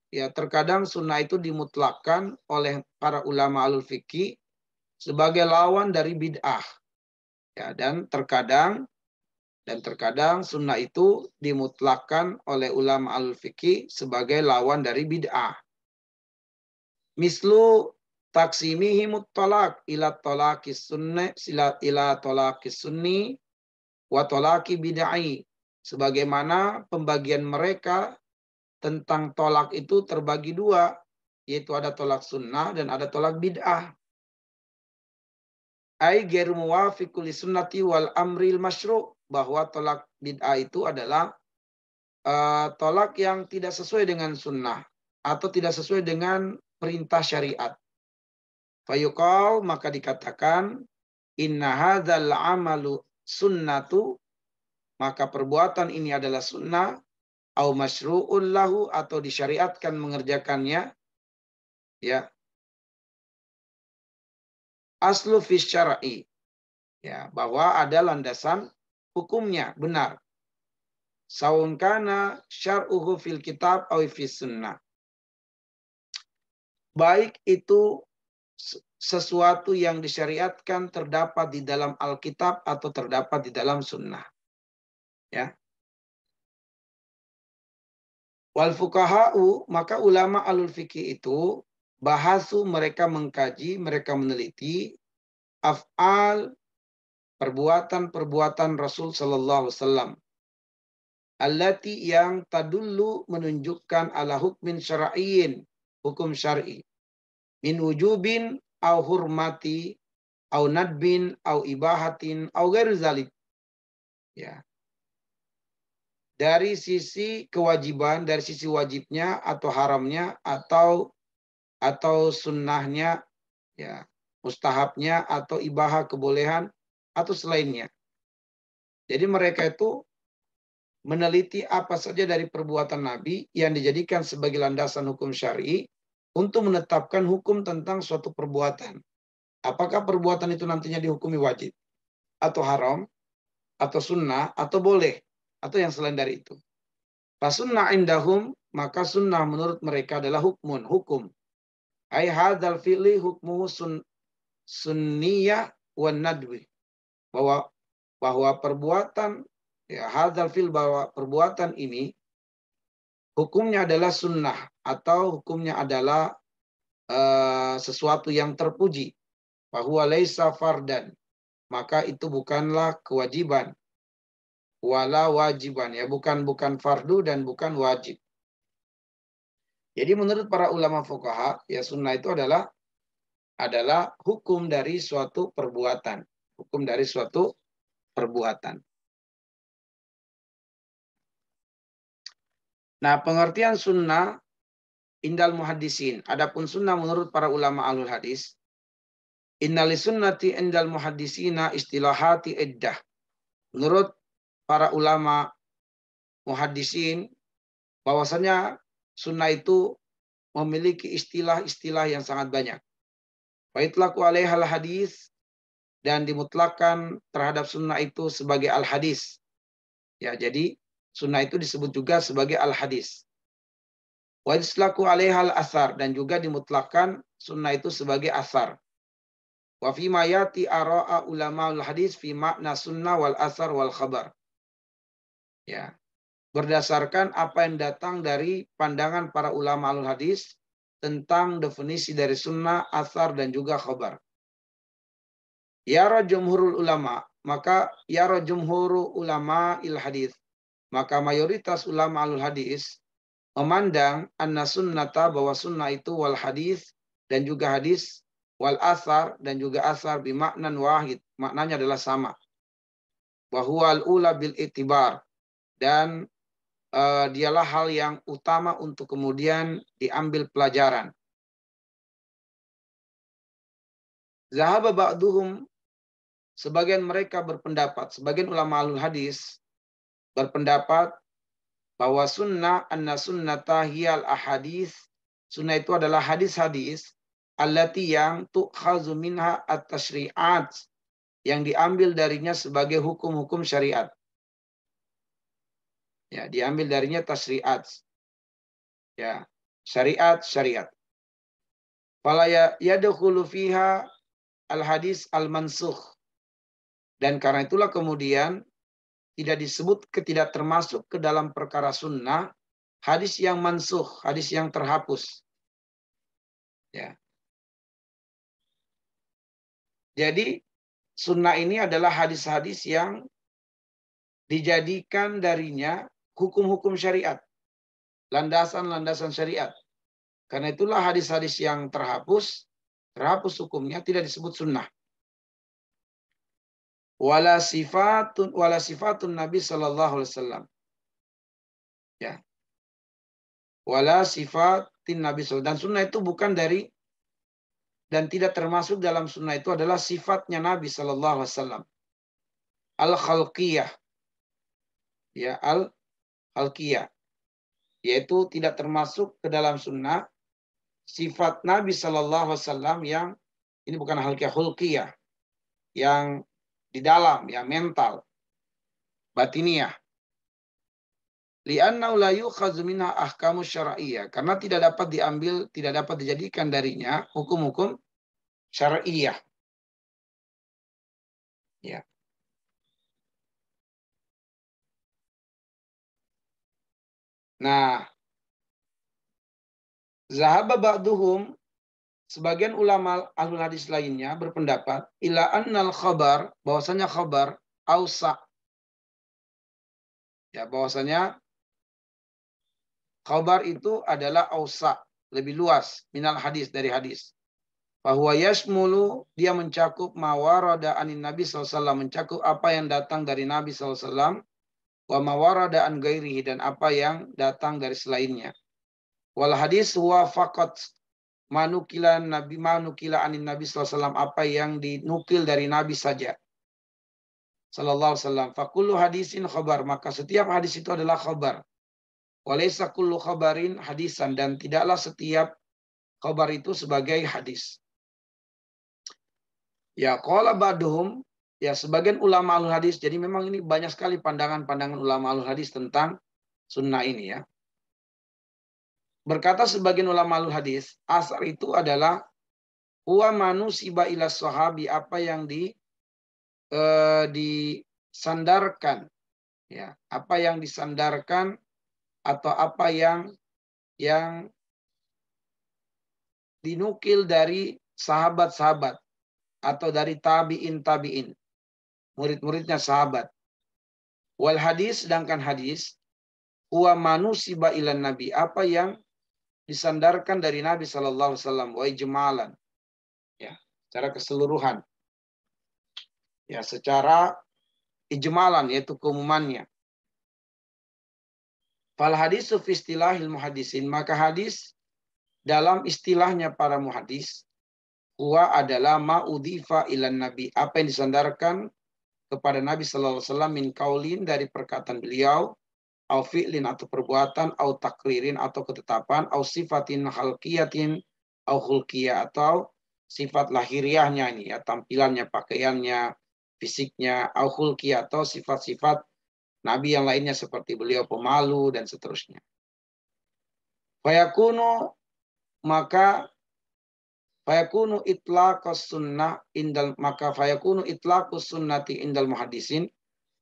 dimutlakkan oleh para ulama alul fikih sebagai lawan dari bid'ah. Ya, dan terkadang sunnah itu dimutlakkan oleh ulama alul fikih sebagai lawan dari bid'ah. Mislu taksimihimut talak ila talaqis sunni ila talaqis sunni wa talaqi bid'ai. Sebagaimana pembagian mereka tentang tolak itu terbagi dua, yaitu ada tolak sunnah dan ada tolak bid'ah. Ai ghairu muwafiqul sunnati wal amril masyru', bahwa tolak bid'ah itu adalah tolak yang tidak sesuai dengan sunnah atau tidak sesuai dengan perintah syariat. Fayuqal, maka dikatakan, inna hadzal amalu sunnatu, maka perbuatan ini adalah sunnah, au masyru'un lahu, atau disyariatkan mengerjakannya, ya. Aslu fi syar'i, ya, bahwa ada landasan hukumnya benar. Saun kana syar'uhu fil kitab aw fi sunnah. Baik itu sesuatu yang disyariatkan terdapat di dalam Alkitab atau terdapat di dalam sunnah. Ya. Wal fuqaha'u, maka ulama alul fikih itu bahasu, mereka mengkaji, mereka meneliti af'al, perbuatan-perbuatan Rasul sallallahu alaihi wasallam, allati, yang tadullu, menunjukkan ala hukmin syar'iyyin, hukum syar'i, min wujubin au hurmati au nadbin au ibahatin au ghairi zalik. Ya. Dari sisi kewajiban, dari sisi wajibnya atau haramnya atau sunnahnya, ya, mustahabnya atau ibahah kebolehan atau selainnya. Jadi mereka itu meneliti apa saja dari perbuatan Nabi yang dijadikan sebagai landasan hukum syar'i untuk menetapkan hukum tentang suatu perbuatan. Apakah perbuatan itu nantinya dihukumi wajib atau haram atau sunnah atau boleh atau yang selain dari itu. Fasunnah indahum, maka sunnah menurut mereka adalah hukum. Ai hadzal fi'li hukmuhu sunniyah wan nadwi. Bahwa perbuatan, ya, hadzal fi'l, bahwa perbuatan ini hukumnya adalah sunnah atau hukumnya adalah sesuatu yang terpuji. Bahwa laisa fardan, maka itu bukanlah kewajiban. Wala wajiban, ya, bukan fardu dan bukan wajib. Jadi menurut para ulama fuqaha, ya, sunnah itu adalah hukum dari suatu perbuatan. Hukum dari suatu perbuatan. Nah, pengertian sunnah indal muhaddisin. Adapun sunnah menurut para ulama alul hadis, innali sunnati indal muhaddisina istilahati iddah. Menurut para ulama muhaddisin, bahwasanya sunnah itu memiliki istilah-istilah yang sangat banyak. Wa itlaqu alaihal hadis, dan dimutlakan terhadap sunnah itu sebagai al-hadis. Ya, jadi sunnah itu disebut juga sebagai al-hadis. Wa itlaqu alaihal asar, dan juga dimutlakan sunnah itu sebagai asar. Wa fi ma yati ara'a ulama al-hadis fi makna sunnah wal asar wal khabar. Ya. Berdasarkan apa yang datang dari pandangan para ulama al-hadis tentang definisi dari sunnah, asar, dan juga khabar. Yara jumhurul ulama, maka yara jumhurul ulama il hadis, maka mayoritas ulama alul hadis memandang anna sunnata, bahwa sunnah itu, wal hadis, dan juga hadis, wal asar, dan juga asar, bimaknan wahid, maknanya adalah sama. Bahwa al-ula bil itibar, dan dialah hal yang utama untuk kemudian diambil pelajaran. Zahaba ba'duhum, sebagian mereka berpendapat, sebagian ulama alul hadis berpendapat bahwa sunnah, anna sunnata hiyal ahadis, sunnah itu adalah hadis-hadis allati, yang tu'khazu minha at-tashri'at, yang diambil darinya sebagai hukum-hukum syariat. Ya, diambil darinya tasyri'at. Ya, syariat. Fala yadkhulu fiha al-hadis al-mansukh. Dan karena itulah kemudian tidak termasuk ke dalam perkara sunnah hadis yang mansukh, hadis yang terhapus. Ya. Jadi sunnah ini adalah hadis-hadis yang dijadikan darinya hukum-hukum syariat, landasan-landasan syariat. Karena itulah hadis-hadis yang terhapus hukumnya tidak disebut sunnah. Wala sifatun Nabi sallallahu alaihi wasallam. Ya. Wala sifatin Nabi sallallahu. Dan sunnah itu bukan dari dan tidak termasuk dalam sunnah itu adalah sifatnya Nabi sallallahu alaihi wasallam. Al-khalqiyah. Ya, al-khalqiyah. Yaitu tidak termasuk ke dalam sunnah sifat Nabi sallallahu alaihi wasallam yang ini bukan khulqiyah, yang di dalam, yang mental, batiniyah. Li'annahu la yukhadzu minha ahkamu syar'iyyah, karena tidak dapat dijadikan darinya hukum-hukum syar'iyyah. Ya. Nah, zahaba ba'duhum, sebagian ulama ahlul hadis lainnya berpendapat ila annal khabar, bahwasanya khabar ausa. Ya, bahwasanya khabar itu adalah ausa, lebih luas minal hadis, dari hadis. Bahwa yasmulu, dia mencakup mawarada anin Nabi SAW, mencakup apa yang datang dari Nabi SAW, wa mawarada an gairihi, dan apa yang datang dari selainnya. Wal hadis huwa faqat manukila anin Nabi SAW, apa yang dinukil dari Nabi saja. Sallallahu alaihi wasallam. Fakullu hadisin khabar, maka setiap hadis itu adalah khabar. Walaysa kullu khabarin hadisan, dan tidaklah setiap khabar itu sebagai hadis. Ya, qala ba'duhum, ya sebagian ulama alul hadis, jadi memang ini banyak sekali pandangan-pandangan ulama alul hadis tentang sunnah ini ya. Berkata sebagian ulama alul hadis, asar itu adalah huwa manusiba ila sahabi, apa yang disandarkan, ya, apa yang disandarkan atau apa yang dinukil dari sahabat-sahabat atau dari tabi'in, murid-muridnya sahabat. Wal hadis, sedangkan hadis huwa manusiba ilan nabi, apa yang disandarkan dari Nabi sallallahu alaihi wasallam, wa ijmalan, ya, secara keseluruhan. Ya, secara ijmalan, yaitu keumumannya. Fal hadisu fi istilahil muhaddisin, maka hadis dalam istilahnya para muhadis huwa adalah ma'udhifa ilan nabi, apa yang disandarkan kepada Nabi sallallahu alaihi wasallam min kaulin, dari perkataan beliau, au fi'lin atau perbuatan, au takririn atau ketetapan, au sifatin khalqiyatin, au khulqiyah atau sifat lahiriahnya ini ya, tampilannya, pakaiannya, fisiknya, au khulqiyah atau sifat-sifat Nabi yang lainnya seperti beliau pemalu dan seterusnya. Fayakunu, maka fayakunu itlaqus sunnah indal, maka fayakunu itlaqus sunnati indal muhaddisin,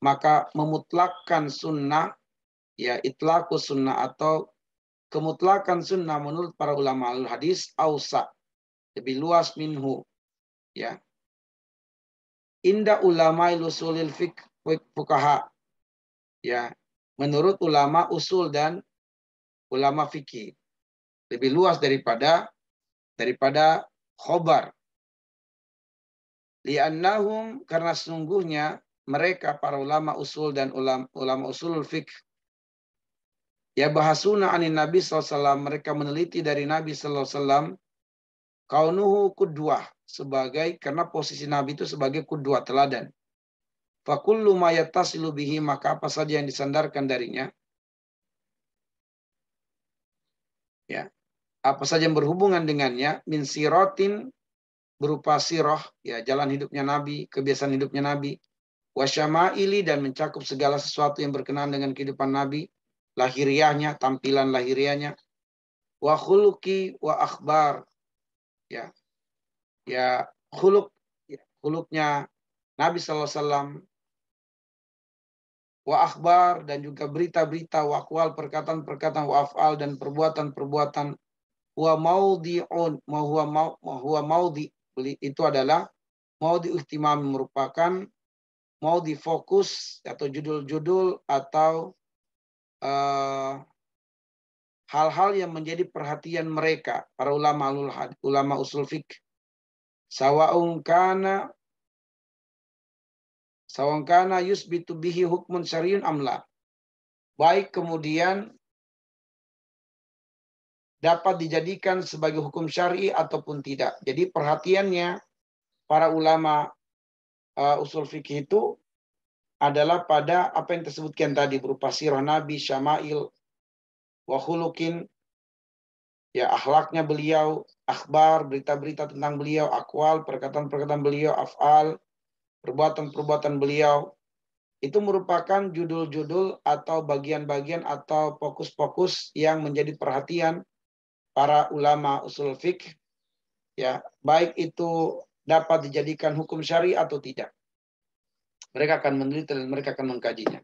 maka memutlakkan sunnah, ya, itlaqus sunnah atau kemutlakan sunnah menurut para ulama al-hadis ausa, lebih luas minhu, ya, inda ulama usulil fiqh fuqaha, ya, menurut ulama usul dan ulama fikih, lebih luas daripada khobar. Li'annahum, karena sungguhnya mereka para ulama usul dan ulama usulul fiqh, ya, bahasuna anin Nabi SAW, mereka meneliti dari Nabi SAW, kaunuhu kudwah, karena posisi Nabi itu sebagai kudwah, teladan. Fakullu ma yattasilu bihi, maka apa saja yang disandarkan darinya, ya, apa saja yang berhubungan dengannya, min sirotin, berupa sirah, ya, jalan hidupnya Nabi, kebiasaan hidupnya Nabi, wasyama'ili, dan mencakup segala sesuatu yang berkenaan dengan kehidupan Nabi, lahiriahnya, tampilan lahiriahnya, wa khuluqi wa akhbar, ya, ya, khuluknya Nabi SAW, wa akhbar, dan juga berita-berita, wa aqwal, perkataan-perkataan, wa af'al, dan perbuatan-perbuatan, wa maudhi'un, ma huwa maudhi, itu adalah mau diihtimam merupakan mau difokus atau judul-judul atau hal-hal yang menjadi perhatian mereka para ulama usul fiqh. Sawa'un kana yusbitu bihi hukmun syar'iyyun amla. Baik kemudian dapat dijadikan sebagai hukum syar'i ataupun tidak. Jadi perhatiannya para ulama usul fikih itu adalah pada apa yang tersebutkan tadi berupa sirah Nabi, syama'il, wa khuluqin, ya akhlaknya beliau, akhbar, berita-berita tentang beliau, akwal, perkataan-perkataan beliau, af'al, perbuatan-perbuatan beliau. Itu merupakan judul-judul atau bagian-bagian atau fokus-fokus yang menjadi perhatian para ulama usul fiqh, ya, baik itu dapat dijadikan hukum syari atau tidak. Mereka akan meneliti dan mereka akan mengkajinya.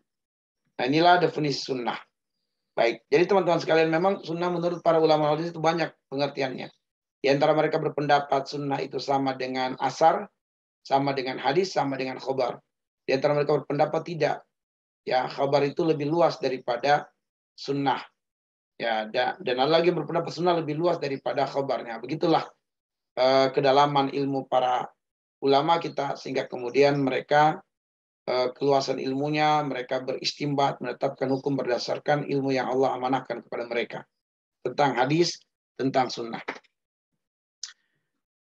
Nah, inilah definisi sunnah. Baik, jadi teman-teman sekalian, memang sunnah menurut para ulama hadis itu banyak pengertiannya. Di antara mereka berpendapat sunnah itu sama dengan asar, sama dengan hadis, sama dengan khobar. Di antara mereka berpendapat tidak. Ya, khabar itu lebih luas daripada sunnah. Ya, dan ada lagi yang berpendapat sunnah lebih luas daripada khabarnya. Begitulah kedalaman ilmu para ulama kita, sehingga kemudian mereka keluasan ilmunya, mereka beristimbat, menetapkan hukum berdasarkan ilmu yang Allah amanahkan kepada mereka tentang hadis, tentang sunnah.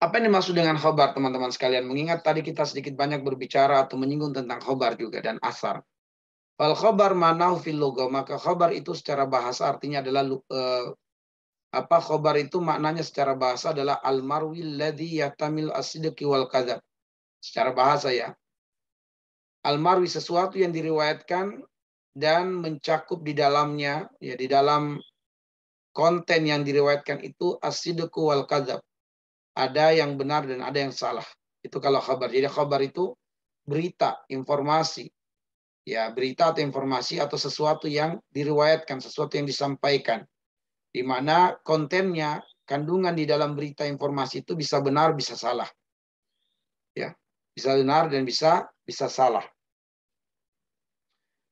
Apa yang dimaksud dengan khabar, teman-teman sekalian? Mengingat tadi kita sedikit banyak berbicara atau menyinggung tentang khabar juga dan asar. Fal khabar manahu fil lugha, maka khabar itu secara bahasa artinya adalah khabar itu maknanya secara bahasa adalah al marwi alladhi yatamil as-sidqi wal kadzab. Secara bahasa ya. Al marwi sesuatu yang diriwayatkan dan mencakup di dalamnya, ya, di dalam konten yang diriwayatkan itu as-sidqu wal kadzab. Ada yang benar dan ada yang salah. Itu kalau khabar. Jadi khabar itu berita, informasi. Ya, berita atau informasi atau sesuatu yang diriwayatkan, sesuatu yang disampaikan. Di mana kontennya, kandungan di dalam berita informasi itu bisa benar, bisa salah. Ya, bisa benar dan bisa salah.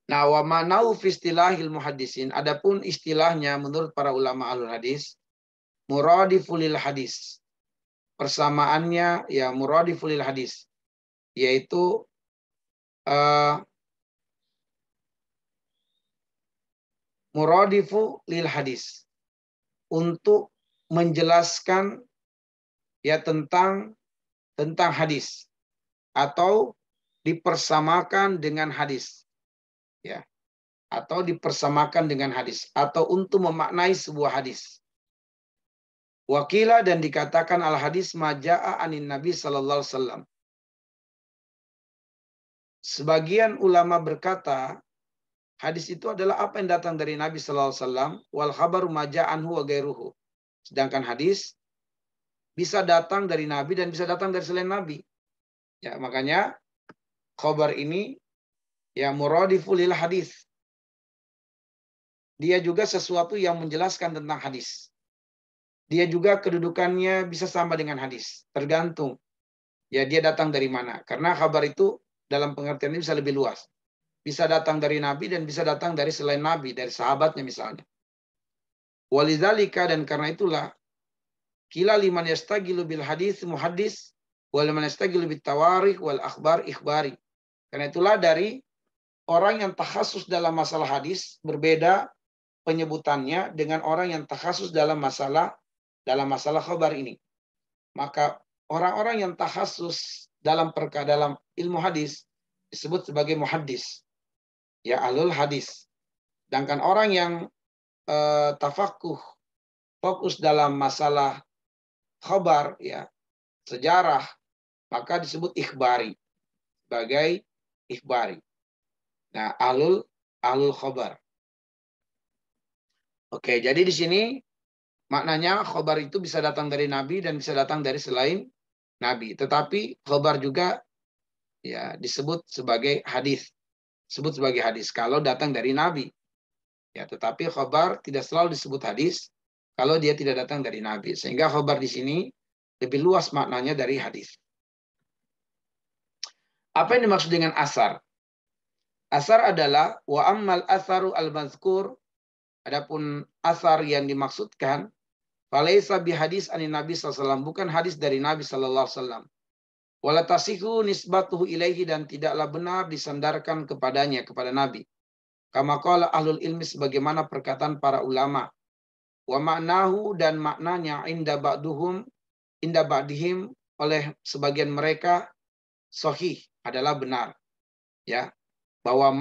Nah, wa manau fi istilahil muhaddisin, adapun istilahnya menurut para ulama ahlul hadis, muradiful lil hadis. Persamaannya ya muradiful lil hadis, yaitu muradifu lil hadis, untuk menjelaskan ya tentang hadis atau dipersamakan dengan hadis. Ya. Atau dipersamakan dengan hadis atau untuk memaknai sebuah hadis. Wakila, dan dikatakan al hadis maja'a anin Nabi sallallahu alaihi wasallam. Sebagian ulama berkata hadis itu adalah apa yang datang dari Nabi sallallahu alaihi wasallam, wal khabaru maja'anhu wa ghairuhu. Sedangkan hadis bisa datang dari Nabi dan bisa datang dari selain Nabi. Ya, makanya khabar ini ya muradiful lil hadis. Dia juga sesuatu yang menjelaskan tentang hadis. Dia juga kedudukannya bisa sama dengan hadis. Tergantung. Ya, dia datang dari mana. Karena kabar itu dalam pengertian ini bisa lebih luas. Bisa datang dari Nabi dan bisa datang dari selain Nabi. Dari sahabatnya misalnya. Walidzalika, dan karena itulah. Kila liman yastagilu bil hadis muhaddis. Waliman yastagilu bit tawarikh wal akhbar ikhbari. Karena itulah dari orang yang takhasus dalam masalah hadis. Berbeda penyebutannya dengan orang yang takhasus dalam masalah khabar ini. Maka orang-orang yang takhasus dalam ilmu hadis disebut sebagai muhaddis. Ya, ahlul hadis. Sedangkan orang yang tafaqquh, fokus dalam masalah khabar, ya, sejarah, maka disebut ikhbari. Sebagai ikhbari. Nah, ahlul khabar. Oke, jadi di sini maknanya khobar itu bisa datang dari Nabi dan bisa datang dari selain Nabi. Tetapi khobar juga ya disebut sebagai hadis. Disebut sebagai hadis kalau datang dari Nabi. Ya, tetapi khobar tidak selalu disebut hadis kalau dia tidak datang dari Nabi. Sehingga khobar di sini lebih luas maknanya dari hadis. Apa yang dimaksud dengan asar? Asar adalah wa ammal asaru al-mazkur, adapun asar yang dimaksudkan falaisa bihadis anin Nabi SAW, bukan hadis dari Nabi SAW. Wala tasihu nisbatuhu ilaihi, dan tidaklah benar disandarkan kepadanya, kepada Nabi. Kama qala ahlul ilmi, sebagaimana perkataan para ulama. Wa maknahu, dan maknanya inda ba'dihim, oleh sebagian mereka, sahih, adalah benar. Ya, bahwa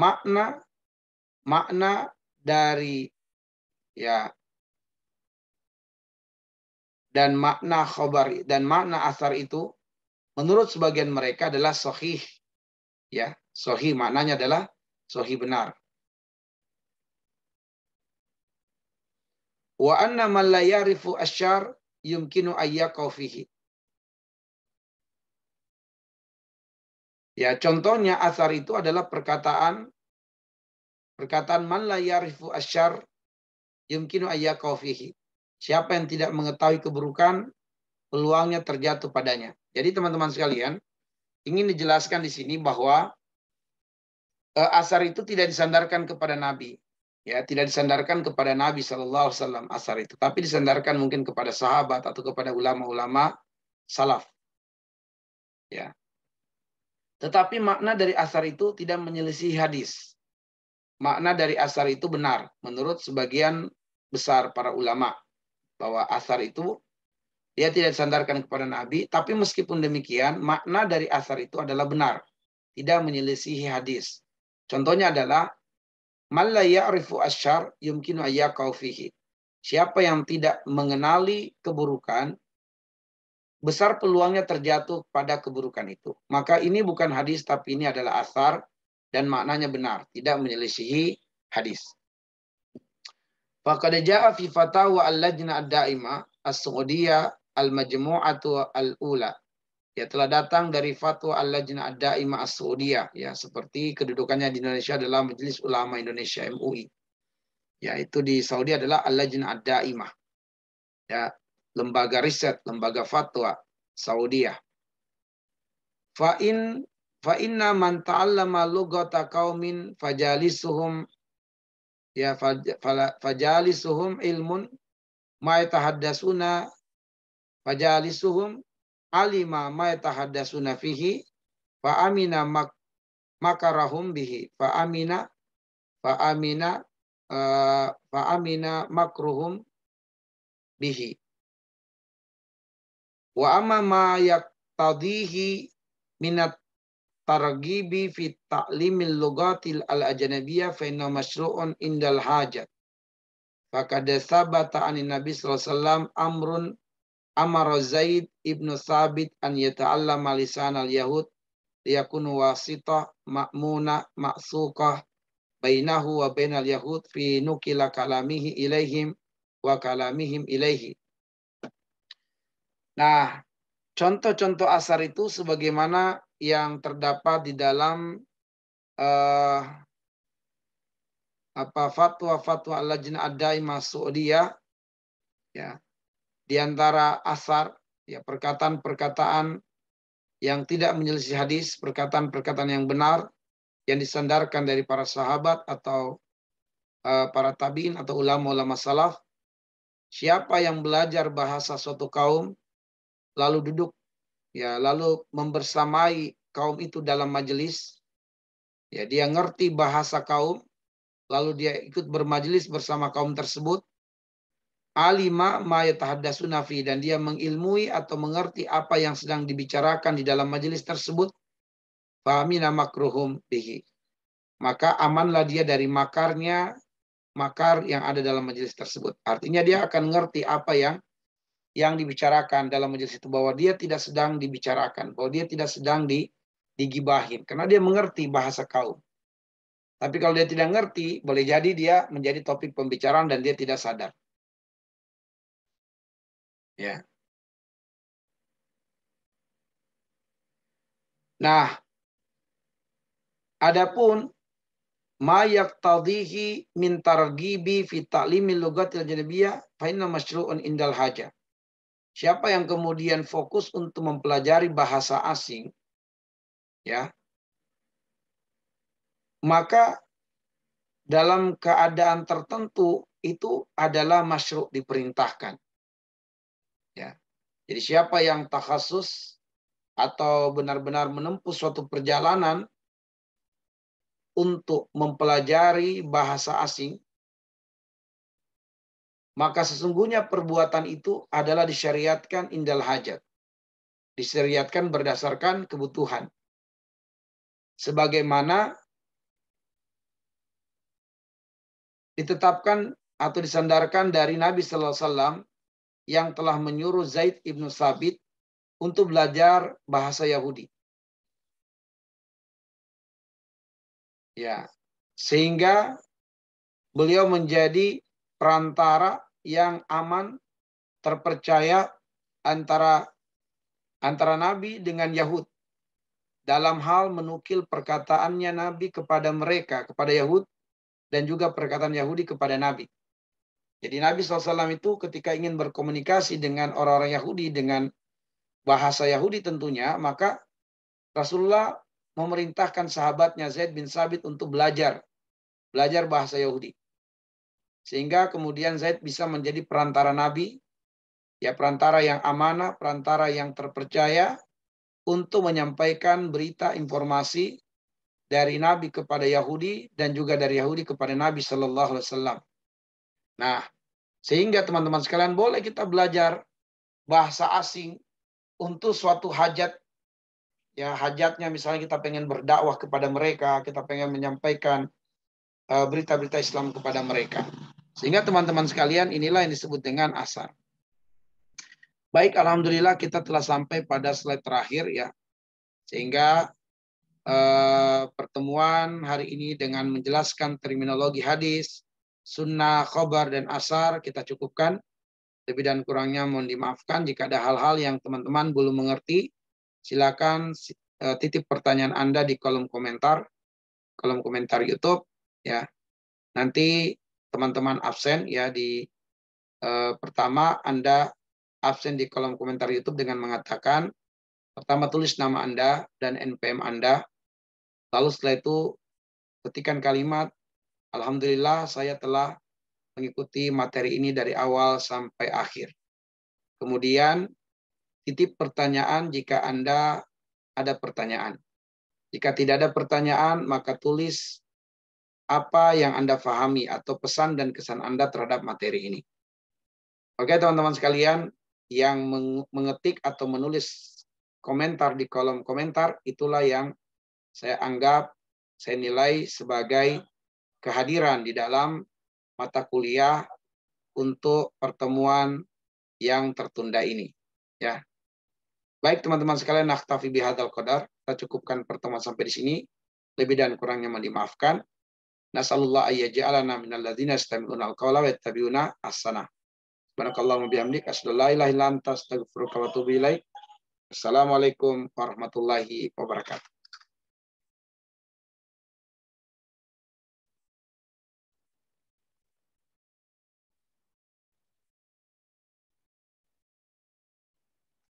makna dari ya dan makna khabar dan makna asar itu menurut sebagian mereka adalah sahih. Ya, sahih maknanya adalah sahih, benar. Wa anna man la ya'rifu asyar yumkinu ayyaqau fihi. Ya, contohnya asar itu adalah perkataan man la ya'rifu asyar yumkinu ayyaqau fihi. Siapa yang tidak mengetahui keburukan, peluangnya terjatuh padanya. Jadi teman-teman sekalian, ingin dijelaskan di sini bahwa asar itu tidak disandarkan kepada Nabi. Ya, tidak disandarkan kepada Nabi SAW asar itu, tapi disandarkan mungkin kepada sahabat atau kepada ulama-ulama salaf. Ya. Tetapi makna dari asar itu tidak menyelisih hadis. Makna dari asar itu benar menurut sebagian besar para ulama, bahwa asar itu dia tidak disandarkan kepada Nabi, tapi meskipun demikian makna dari asar itu adalah benar, tidak menyelisihi hadis. Contohnya adalah man la ya'rifu asyar yumkinu ayyaqau fihi. Siapa yang tidak mengenali keburukan, besar peluangnya terjatuh pada keburukan itu. Maka ini bukan hadis, tapi ini adalah asar dan maknanya benar, tidak menyelisihi hadis. Faqad jaa fi fatawa al-lajna ad-daimah as-Saudiyah al-Majmu'atu al-Ula. Ya, telah datang dari fatwa al-Lajna ad-Daimah as-Saudiyah, ya, seperti kedudukannya di Indonesia adalah Majelis Ulama Indonesia MUI. Ya, itu di Saudi adalah al-Lajna ad-Daimah. Ya, lembaga riset, lembaga fatwa Saudiyah. Fa inna man ta'allama lughata qaumin fajalisuhum ilmun ma yatahaddasuna fajalisuhum alima ma yatahaddasuna fihi fa amina makarahum bihi fa amina makruhum bihi wa amma ma yaqtadihi minat targhibi fi ta'limil lughatil al-ajnabiyyah fa inna masyru'un indal hajat. Faqad sabata anin Nabi sallallahu alaihi wasallam amrun amara Zaid ibnu Thabit an yata'allama lisan al-yahud liyakunu wasitah ma'muna ma'suqah bainahu wa bainal yahud fi nukila kalamihi ilaihim wa kalamihim ilaihi. Nah, contoh-contoh asar itu sebagaimana yang terdapat di dalam fatwa al-Lajna ad-Daimah Saudiyah, ya, di antara asar, ya, perkataan-perkataan yang tidak menyelisih hadis, perkataan-perkataan yang benar yang disandarkan dari para sahabat atau para tabi'in atau ulama-ulama salaf. Siapa yang belajar bahasa suatu kaum lalu duduk, ya, lalu membersamai kaum itu dalam majelis, ya, dia ngerti bahasa kaum, lalu dia ikut bermajelis bersama kaum tersebut, alima ma yatahaddasuna fi, dan dia mengilmui atau mengerti apa yang sedang dibicarakan di dalam majelis tersebut, famina makruhum bihi, maka amanlah dia dari makar yang ada dalam majelis tersebut. Artinya dia akan ngerti apa yang dibicarakan dalam majelis itu, bahwa dia tidak sedang dibicarakan, bahwa dia tidak sedang digibahin, karena dia mengerti bahasa kaum. Tapi kalau dia tidak ngerti, boleh jadi dia menjadi topik pembicaraan dan dia tidak sadar. Ya. Nah, adapun ma yaqtadhihi min targhibi fi ta'limil lughatil ajnabiyyah fa inna masyru'un indal hajah. Siapa yang kemudian fokus untuk mempelajari bahasa asing, ya, maka dalam keadaan tertentu itu adalah masyru' diperintahkan. Ya. Jadi siapa yang takhasus atau benar-benar menempuh suatu perjalanan untuk mempelajari bahasa asing, maka sesungguhnya perbuatan itu adalah disyariatkan indal hajat. Disyariatkan berdasarkan kebutuhan. Sebagaimana ditetapkan atau disandarkan dari Nabi Sallallahu Alaihi Wasallam yang telah menyuruh Zaid ibnu Sabit untuk belajar bahasa Yahudi. Ya, sehingga beliau menjadi perantara yang aman, terpercaya antara Nabi dengan Yahud dalam hal menukil perkataannya Nabi kepada mereka, kepada Yahud, dan juga perkataan Yahudi kepada Nabi. Jadi Nabi SAW itu ketika ingin berkomunikasi dengan orang-orang Yahudi dengan bahasa Yahudi tentunya, maka Rasulullah memerintahkan sahabatnya Zaid bin Sabit untuk belajar bahasa Yahudi. Sehingga kemudian Zaid bisa menjadi perantara Nabi, ya perantara yang amanah, perantara yang terpercaya untuk menyampaikan berita informasi dari Nabi kepada Yahudi dan juga dari Yahudi kepada Nabi Sallallahu Alaihi Wasallam. Nah, sehingga teman-teman sekalian boleh kita belajar bahasa asing untuk suatu hajat. Ya, hajatnya misalnya kita pengen berdakwah kepada mereka, kita pengen menyampaikan berita-berita Islam kepada mereka. Sehingga teman-teman sekalian inilah yang disebut dengan asar. Baik, alhamdulillah kita telah sampai pada slide terakhir ya. Sehingga pertemuan hari ini dengan menjelaskan terminologi hadis, sunnah, khobar, dan asar kita cukupkan. Lebih dan kurangnya mohon dimaafkan jika ada hal-hal yang teman-teman belum mengerti. Silakan titip pertanyaan Anda di kolom komentar YouTube ya. Nanti teman-teman absen ya di pertama Anda absen di kolom komentar YouTube dengan mengatakan pertama tulis nama Anda dan NPM Anda. Lalu setelah itu ketikkan kalimat alhamdulillah saya telah mengikuti materi ini dari awal sampai akhir. Kemudian titip pertanyaan jika Anda ada pertanyaan. Jika tidak ada pertanyaan, maka tulis apa yang Anda pahami atau pesan dan kesan Anda terhadap materi ini. Oke teman-teman sekalian, yang mengetik atau menulis komentar di kolom komentar, itulah yang saya anggap, saya nilai sebagai kehadiran di dalam mata kuliah untuk pertemuan yang tertunda ini. Ya. Baik teman-teman sekalian, naktafi bihadzal qadar. Kita cukupkan pertemuan sampai di sini. Lebih dan kurangnya mohon dimaafkan. Nasallallahu ayyaj'alana minal ladzina yastami'una al-qawla wa yattabi'una ahsanah. Subhanakallahumma bihamdik asyhadu an la ilaha illa anta astaghfiruka wa atubu ilaik. Assalamualaikum warahmatullahi wabarakatuh.